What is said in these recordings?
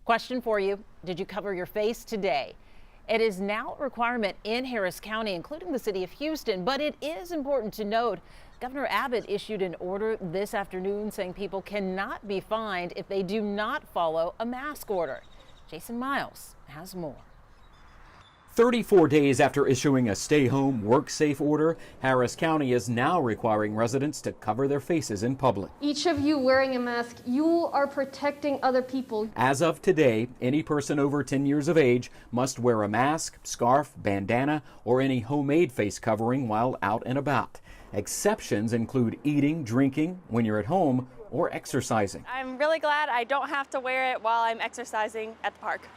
Question for you. Did you cover your face today? It is now a requirement in Harris County, including the city of Houston, but it is important to note Governor Abbott issued an order this afternoon saying people cannot be fined if they do not follow a mask order. Jason Miles has more. 34 days after issuing a stay-home, work-safe order, Harris County is now requiring residents to cover their faces in public. Each of you wearing a mask, you are protecting other people. As of today, any person over 10 years of age must wear a mask, scarf, bandana, or any homemade face covering while out and about. Exceptions include eating, drinking, when you're at home, or exercising. I'm really glad I don't have to wear it while I'm exercising at the park.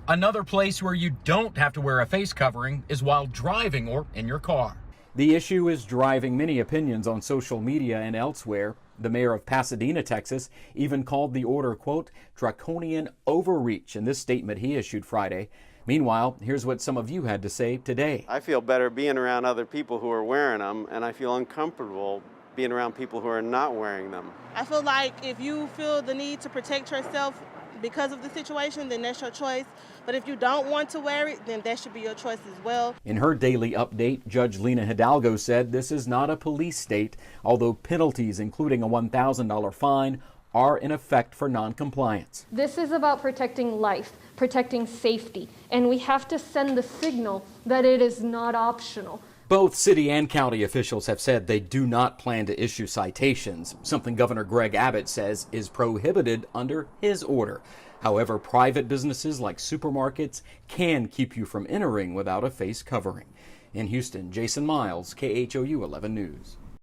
Another place where you don't have to wear a face covering is while driving or in your car. The issue is driving many opinions on social media and elsewhere. The mayor of Pasadena, Texas, even called the order, quote, draconian overreach in this statement he issued Friday. Meanwhile, here's what some of you had to say today. I feel better being around other people who are wearing them, and I feel uncomfortable being around people who are not wearing them. I feel like if you feel the need to protect yourself because of the situation, then that's your choice. But if you don't want to wear it, then that should be your choice as well. In her daily update, Judge Lina Hidalgo said this is not a police state, although penalties, including a $1,000 fine, are in effect for noncompliance. This is about protecting life, protecting safety, and we have to send the signal that it is not optional. Both city and county officials have said they do not plan to issue citations, something Governor Greg Abbott says is prohibited under his order. However, private businesses like supermarkets can keep you from entering without a face covering. In Houston, Jason Miles, KHOU 11 News.